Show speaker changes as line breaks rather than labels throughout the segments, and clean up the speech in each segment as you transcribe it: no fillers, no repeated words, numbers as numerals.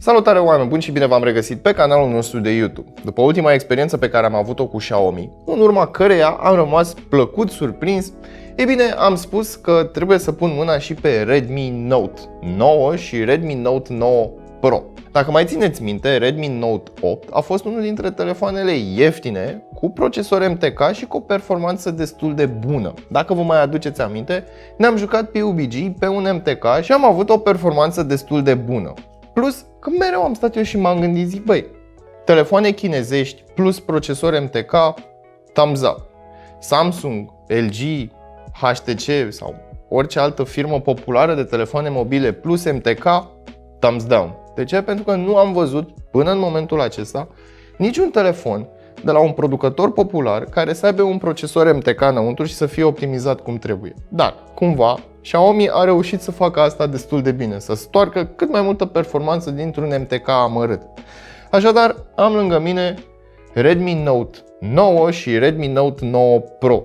Salutare oameni buni și bine v-am regăsit pe canalul nostru de YouTube. După ultima experiență pe care am avut-o cu Xiaomi, în urma căreia am rămas plăcut surprins, e bine, am spus că trebuie să pun mâna și pe Redmi Note 9 și Redmi Note 9 Pro. Dacă mai țineți minte, Redmi Note 8 a fost unul dintre telefoanele ieftine cu procesor MTK și cu o performanță destul de bună. Dacă vă mai aduceți aminte, ne-am jucat pe UBG pe un MTK și am avut o performanță destul de bună. Plus că mereu am stat eu și m-am gândit, zic, băi, telefoane chinezești plus procesor MTK, thumbs up. Samsung, LG, HTC sau orice altă firmă populară de telefoane mobile plus MTK, thumbs down. De ce? Pentru că nu am văzut până în momentul acesta niciun telefon de la un producător popular care să aibă un procesor MTK înăuntru și să fie optimizat cum trebuie. Dar, cumva, Xiaomi a reușit să facă asta destul de bine, să stoarcă cât mai multă performanță dintr-un MTK amărât. Așadar, am lângă mine Redmi Note 9 și Redmi Note 9 Pro.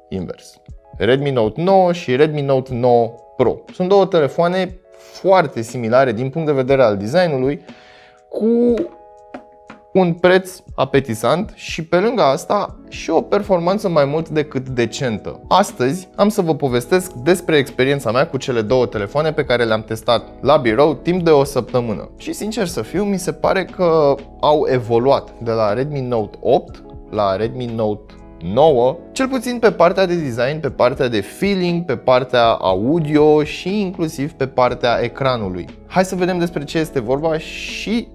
Invers. Redmi Note 9 și Redmi Note 9 Pro. Sunt două telefoane foarte similare din punct de vedere al designului, cu un preț apetisant și pe lângă asta și o performanță mai mult decât decentă. Astăzi am să vă povestesc despre experiența mea cu cele două telefoane pe care le-am testat la birou timp de o săptămână. Și sincer să fiu, mi se pare că au evoluat de la Redmi Note 8 la Redmi Note 9, cel puțin pe partea de design, pe partea de feeling, pe partea audio și inclusiv pe partea ecranului. Hai să vedem despre ce este vorba și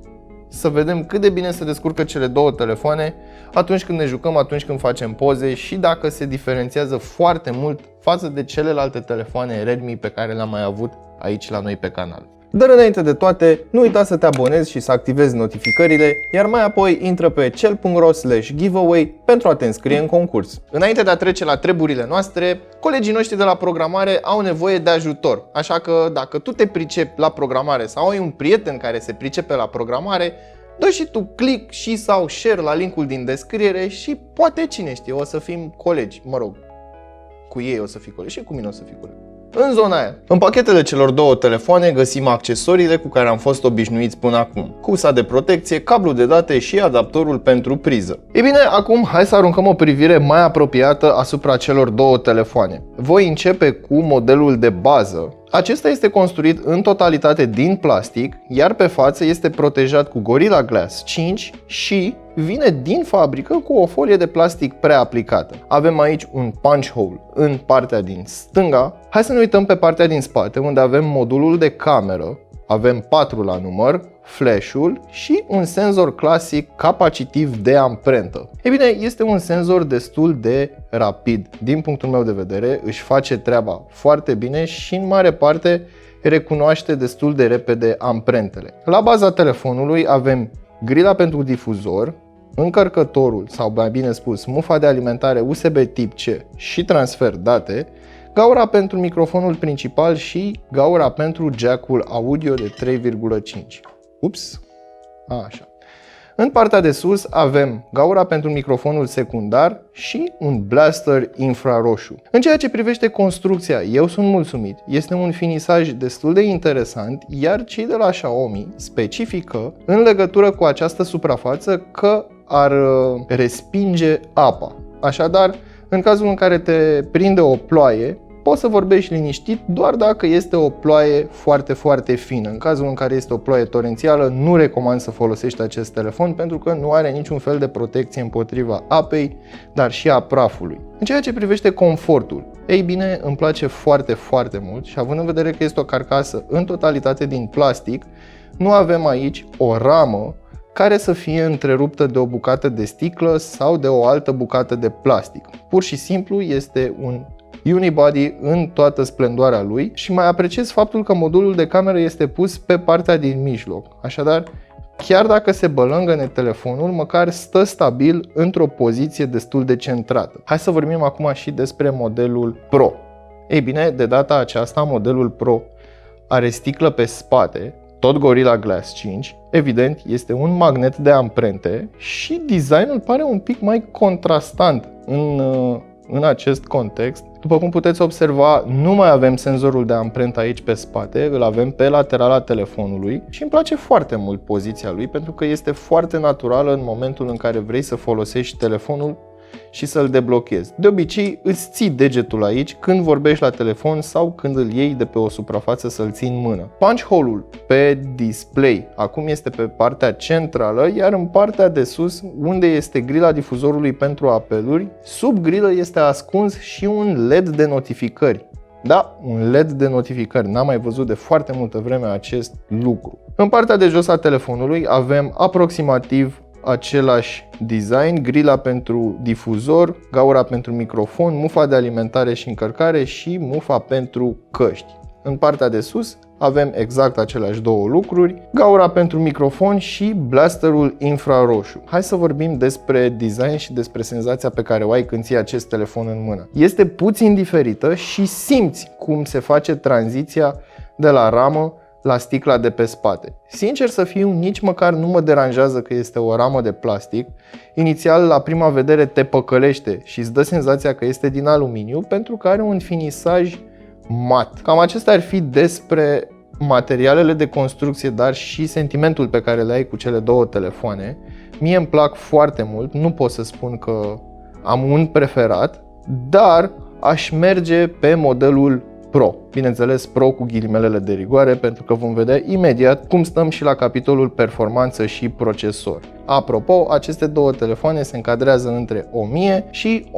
să vedem cât de bine se descurcă cele două telefoane atunci când ne jucăm, atunci când facem poze și dacă se diferențiază foarte mult față de celelalte telefoane Redmi pe care le-am mai avut aici la noi pe canal. Dar înainte de toate, nu uita să te abonezi și să activezi notificările, iar mai apoi intră pe cel.ro/giveaway pentru a te înscrie în concurs. Înainte de a trece la treburile noastre, colegii noștri de la programare au nevoie de ajutor, așa că dacă tu te pricepi la programare sau ai un prieten care se pricepe la programare, dă și tu click și sau share la linkul din descriere și poate, cine știe, o să fim colegi, mă rog, cu ei o să fii colegi și cu mine o să fii colegi. În zona aia. În pachetele celor două telefoane găsim accesoriile cu care am fost obișnuiți până acum. Cusa de protecție, cablu de date și adaptorul pentru priză. Ei bine, acum hai să aruncăm o privire mai apropiată asupra celor două telefoane. Voi începe cu modelul de bază. Acesta este construit în totalitate din plastic, iar pe față este protejat cu Gorilla Glass 5 și vine din fabrică cu o folie de plastic preaplicată. Avem aici un punch hole în partea din stânga. Hai să ne uităm pe partea din spate, unde avem modulul de cameră, avem 4 la număr, flash-ul și un senzor clasic capacitiv de amprentă. Ei bine, este un senzor destul de rapid. Din punctul meu de vedere, își face treaba foarte bine și în mare parte recunoaște destul de repede amprentele. La baza telefonului avem grila pentru difuzor, încărcătorul, sau mai bine spus, mufa de alimentare USB tip C și transfer date, gaura pentru microfonul principal și gaura pentru jack-ul audio de 3,5. Ups, așa. În partea de sus avem gaura pentru microfonul secundar și un blaster infraroșu. În ceea ce privește construcția, eu sunt mulțumit. Este un finisaj destul de interesant, iar cei de la Xiaomi specifică în legătură cu această suprafață că ar respinge apa. Așadar, în cazul în care te prinde o ploaie, poți să vorbești liniștit doar dacă este o ploaie foarte, foarte fină. În cazul în care este o ploaie torențială, nu recomand să folosești acest telefon pentru că nu are niciun fel de protecție împotriva apei, dar și a prafului. În ceea ce privește confortul, ei bine, îmi place foarte, foarte mult și având în vedere că este o carcasă în totalitate din plastic, nu avem aici o ramă care să fie întreruptă de o bucată de sticlă sau de o altă bucată de plastic. Pur și simplu este un unibody în toată splendoarea lui și mai apreciez faptul că modulul de cameră este pus pe partea din mijloc. Așadar, chiar dacă se bălângăne telefonul, măcar stă stabil într-o poziție destul de centrată. Hai să vorbim acum și despre modelul Pro. Ei bine, de data aceasta, modelul Pro are sticlă pe spate, tot Gorilla Glass 5, evident este un magnet de amprente și designul pare un pic mai contrastant în acest context. După cum puteți observa, nu mai avem senzorul de amprentă aici pe spate, îl avem pe laterala telefonului și îmi place foarte mult poziția lui pentru că este foarte naturală în momentul în care vrei să folosești telefonul și să-l deblochezi. De obicei îți ții degetul aici când vorbești la telefon sau când îl iei de pe o suprafață să-l ții în mână. Punch hole-ul pe display acum este pe partea centrală, iar în partea de sus, unde este grila difuzorului pentru apeluri, sub grilă este ascuns și un LED de notificări. Da, un LED de notificări. N-am mai văzut de foarte multă vreme acest lucru. În partea de jos a telefonului avem aproximativ același design, grila pentru difuzor, gaura pentru microfon, mufa de alimentare și încărcare și mufa pentru căști. În partea de sus avem exact aceleași două lucruri, gaura pentru microfon și blasterul infraroșu. Hai să vorbim despre design și despre senzația pe care o ai când ții acest telefon în mână. Este puțin diferită și simți cum se face tranziția de la ramă la sticla de pe spate. Sincer să fiu, nici măcar nu mă deranjează că este o ramă de plastic. Inițial, la prima vedere, te păcălește și îți dă senzația că este din aluminiu pentru că are un finisaj mat. Cam acesta ar fi despre materialele de construcție, dar și sentimentul pe care le ai cu cele două telefoane. Mie îmi plac foarte mult, nu pot să spun că am un preferat, dar aș merge pe modelul Pro. Bineînțeles, Pro cu ghilimelele de rigoare, pentru că vom vedea imediat cum stăm și la capitolul performanță și procesor. Apropo, aceste două telefoane se încadrează între 1000 și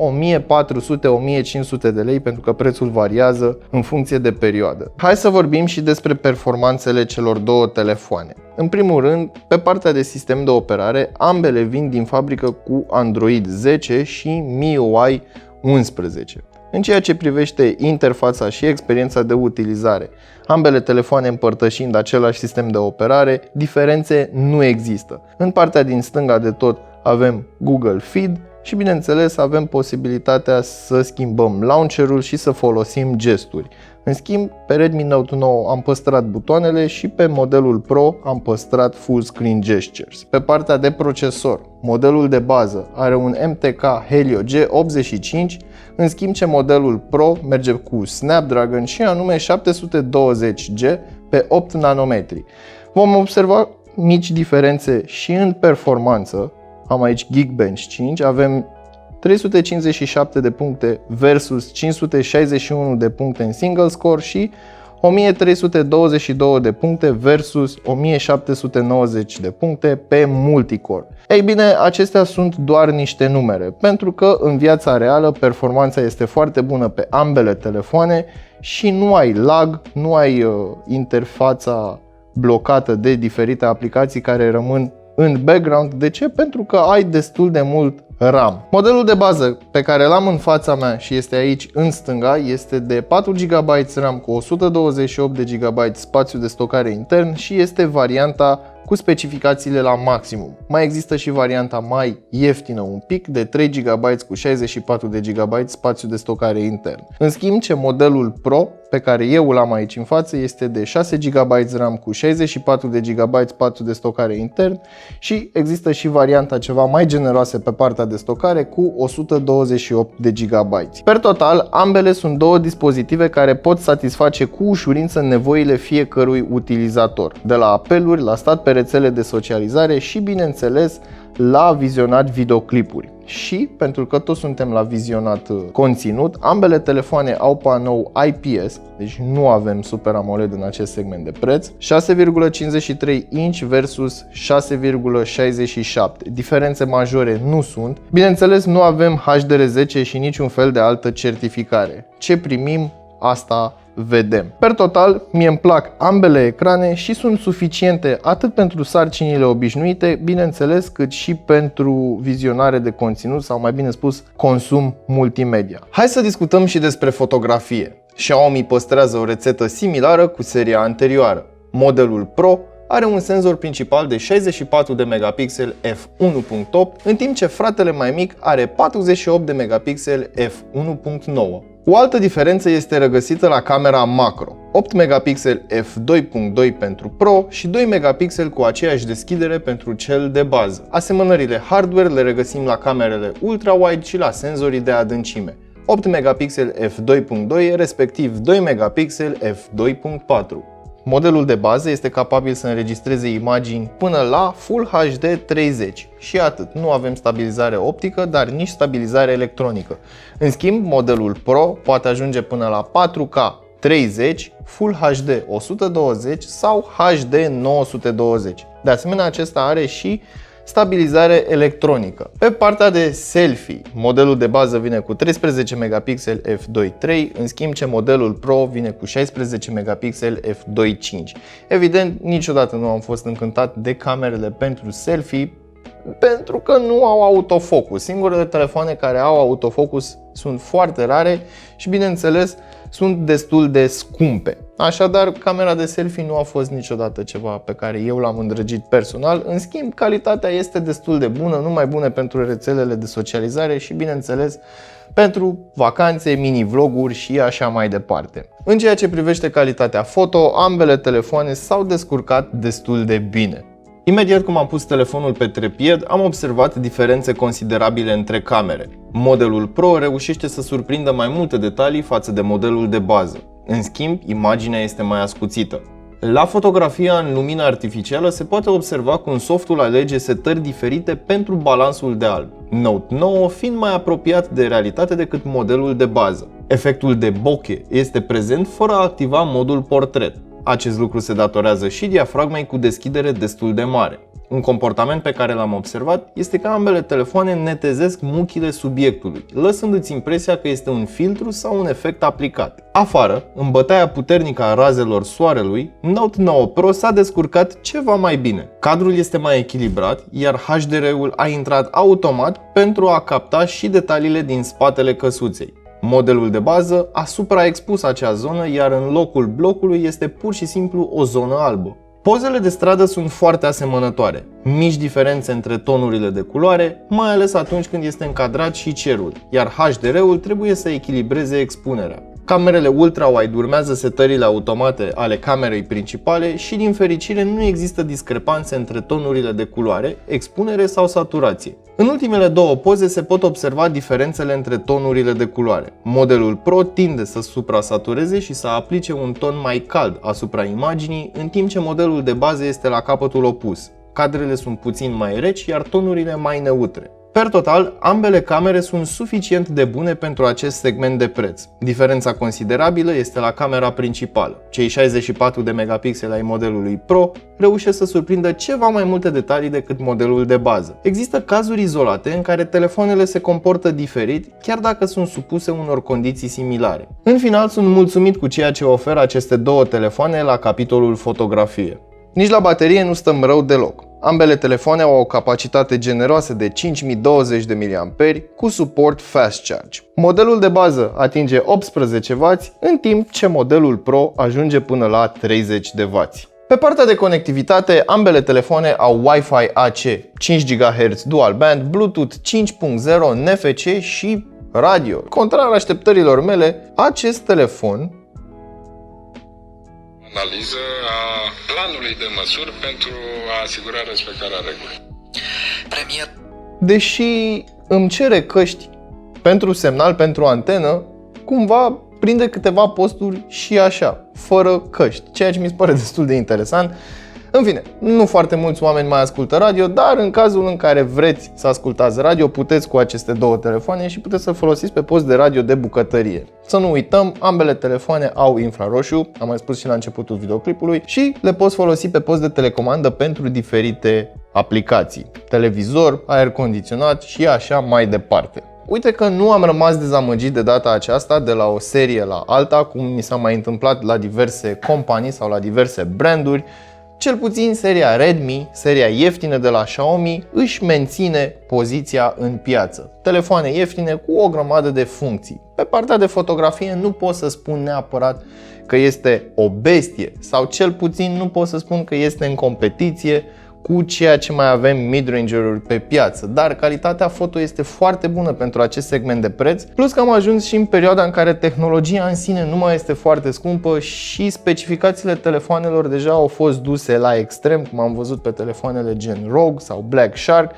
1400-1500 de lei, pentru că prețul variază în funcție de perioadă. Hai să vorbim și despre performanțele celor două telefoane. În primul rând, pe partea de sistem de operare, ambele vin din fabrică cu Android 10 și MIUI 11. În ceea ce privește interfața și experiența de utilizare, ambele telefoane împărtășind același sistem de operare, diferențe nu există. În partea din stânga de tot avem Google Feed și bineînțeles avem posibilitatea să schimbăm launcherul și să folosim gesturi. În schimb, pe Redmi Note 9 am păstrat butoanele și pe modelul Pro am păstrat Full Screen Gestures. Pe partea de procesor, modelul de bază are un MTK Helio G85, în schimb ce modelul Pro merge cu Snapdragon și anume 720G pe 8 nanometri. Vom observa mici diferențe și în performanță. Am aici Geekbench 5, avem 357 de puncte versus 561 de puncte în single score și 1322 de puncte versus 1790 de puncte pe multicore. Ei bine, acestea sunt doar niște numere, pentru că în viața reală performanța este foarte bună pe ambele telefoane și nu ai lag, nu ai interfața blocată de diferite aplicații care rămân în background. De ce? Pentru că ai destul de mult RAM. Modelul de bază pe care l-am în fața mea și este aici în stânga este de 4 GB RAM cu 128 de GB spațiu de stocare intern și este varianta cu specificațiile la maximum. Mai există și varianta mai ieftină un pic de 3 GB cu 64 de GB spațiu de stocare intern. În schimb, ce modelul Pro pe care eu îl am aici în față este de 6 GB RAM cu 64 de GB spațiu de stocare intern și există și varianta ceva mai generoasă pe partea de stocare cu 128 de GB. Per total, ambele sunt două dispozitive care pot satisface cu ușurință nevoile fiecărui utilizator, de la apeluri, la stat pe rețele de socializare și, bineînțeles, la vizionat videoclipuri. Și, pentru că toți suntem la vizionat conținut, ambele telefoane au panou IPS, deci nu avem Super AMOLED în acest segment de preț, 6,53 inch versus 6,67. Diferențe majore nu sunt. Bineînțeles, nu avem HDR10 și niciun fel de altă certificare. Ce primim, asta vedem. Per total, mie îmi plac ambele ecrane și sunt suficiente atât pentru sarcinile obișnuite, bineînțeles, cât și pentru vizionare de conținut sau, mai bine spus, consum multimedia. Hai să discutăm și despre fotografie. Xiaomi păstrează o rețetă similară cu seria anterioară. Modelul Pro are un senzor principal de 64 de megapixeli f1.8, în timp ce fratele mai mic are 48 de megapixeli f1.9. O altă diferență este regăsită la camera macro, 8 megapixeli f2.2 pentru Pro și 2 megapixeli cu aceeași deschidere pentru cel de bază. Asemănările hardware le regăsim la camerele ultra-wide și la senzorii de adâncime. 8 megapixel f2.2, respectiv 2 megapixel f2.4. Modelul de bază este capabil să înregistreze imagini până la Full HD 30 și atât. Nu avem stabilizare optică, dar nici stabilizare electronică. În schimb, modelul Pro poate ajunge până la 4K 30, Full HD 120 sau HD 920. De asemenea, acesta are și stabilizare electronică. Pe partea de selfie, modelul de bază vine cu 13 megapixel f2.3, în schimb ce modelul Pro vine cu 16 megapixel f2.5. Evident, niciodată nu am fost încântat de camerele pentru selfie, pentru că nu au autofocus. Singurele telefoane care au autofocus sunt foarte rare și, bineînțeles, sunt destul de scumpe. Așadar, camera de selfie nu a fost niciodată ceva pe care eu l-am îndrăgit personal. În schimb, calitatea este destul de bună, nu mai bună pentru rețelele de socializare și, bineînțeles, pentru vacanțe, mini-vloguri și așa mai departe. În ceea ce privește calitatea foto, ambele telefoane s-au descurcat destul de bine. Imediat cum am pus telefonul pe trepied, am observat diferențe considerabile între camere. Modelul Pro reușește să surprindă mai multe detalii față de modelul de bază. În schimb, imaginea este mai ascuțită. La fotografia în lumină artificială se poate observa cum softul alege setări diferite pentru balansul de alb, Note 9 fiind mai apropiat de realitate decât modelul de bază. Efectul de bokeh este prezent fără a activa modul portret. Acest lucru se datorează și diafragmei cu deschidere destul de mare. Un comportament pe care l-am observat este că ambele telefoane netezesc muchile subiectului, lăsându-ți impresia că este un filtru sau un efect aplicat. Afară, în bătaia puternică a razelor soarelui, Note 9 Pro s-a descurcat ceva mai bine. Cadrul este mai echilibrat, iar HDR-ul a intrat automat pentru a capta și detaliile din spatele căsuței. Modelul de bază a supraexpus acea zonă, iar în locul blocului este pur și simplu o zonă albă. Pozele de stradă sunt foarte asemănătoare, mici diferențe între tonurile de culoare, mai ales atunci când este încadrat și cerul, iar HDR-ul trebuie să echilibreze expunerea. Camerele ultra-wide urmează setările automate ale camerei principale și, din fericire, nu există discrepanțe între tonurile de culoare, expunere sau saturație. În ultimele două poze se pot observa diferențele între tonurile de culoare. Modelul Pro tinde să suprasatureze și să aplice un ton mai cald asupra imaginii, în timp ce modelul de bază este la capătul opus. Cadrele sunt puțin mai reci, iar tonurile mai neutre. Per total, ambele camere sunt suficient de bune pentru acest segment de preț. Diferența considerabilă este la camera principală. Cei 64 de megapixeli ai modelului Pro reușesc să surprindă ceva mai multe detalii decât modelul de bază. Există cazuri izolate în care telefoanele se comportă diferit, chiar dacă sunt supuse unor condiții similare. În final, sunt mulțumit cu ceea ce oferă aceste două telefoane la capitolul fotografie. Nici la baterie nu stăm rău deloc. Ambele telefoane au o capacitate generoasă de 5020 de mAh cu suport Fast Charge. Modelul de bază atinge 18W, în timp ce modelul Pro ajunge până la 30W. Pe partea de conectivitate, ambele telefoane au Wi-Fi AC 5 GHz dual band, Bluetooth 5.0, NFC și radio. Contrar așteptărilor mele, acest telefon
analiză a planului de măsuri pentru a asigura respectarea regulii.
Deși îmi cere căști pentru semnal, pentru antenă, cumva prinde câteva posturi și așa, fără căști, ceea ce mi se pare destul de interesant. În fine, nu foarte mulți oameni mai ascultă radio, dar în cazul în care vreți să ascultați radio, puteți cu aceste două telefoane și puteți să folosiți pe post de radio de bucătărie. Să nu uităm, ambele telefoane au infraroșu, am mai spus și la începutul videoclipului, și le poți folosi pe post de telecomandă pentru diferite aplicații, televizor, aer condiționat și așa mai departe. Uite că nu am rămas dezamăgit de data aceasta de la o serie la alta, cum mi s-a mai întâmplat la diverse companii sau la diverse branduri. Cel puțin seria Redmi, seria ieftină de la Xiaomi, își menține poziția în piață. Telefoane ieftine cu o grămadă de funcții. Pe partea de fotografie nu pot să spun neapărat că este o bestie, sau cel puțin nu pot să spun că este în competiție cu ceea ce mai avem mid-range-uri pe piață, dar calitatea foto este foarte bună pentru acest segment de preț, plus că am ajuns și în perioada în care tehnologia în sine nu mai este foarte scumpă și specificațiile telefoanelor deja au fost duse la extrem, cum am văzut pe telefoanele gen ROG sau Black Shark,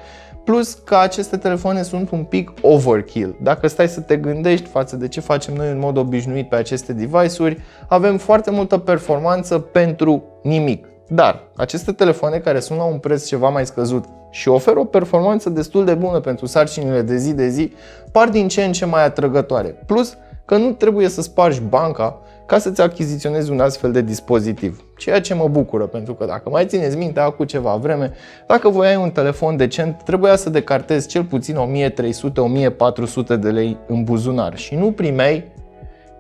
plus că aceste telefoane sunt un pic overkill. Dacă stai să te gândești față de ce facem noi în mod obișnuit pe aceste device-uri, avem foarte multă performanță pentru nimic. Dar aceste telefoane care sunt la un preț ceva mai scăzut și oferă o performanță destul de bună pentru sarcinile de zi, par din ce în ce mai atrăgătoare. Plus că nu trebuie să spargi banca ca să-ți achiziționezi un astfel de dispozitiv. Ceea ce mă bucură, pentru că dacă mai țineți minte acum ceva vreme, dacă voiai un telefon decent, trebuia să decartezi cel puțin 1300-1400 de lei în buzunar și nu primeai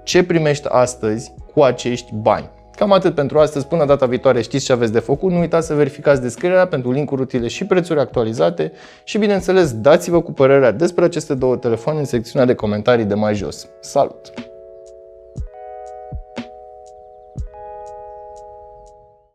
ce primești astăzi cu acești bani. Cam atât pentru astăzi, până data viitoare știți ce aveți de făcut, nu uitați să verificați descrierea pentru linkuri utile și prețuri actualizate și bineînțeles dați-vă cu părerea despre aceste două telefoane în secțiunea de comentarii de mai jos. Salut!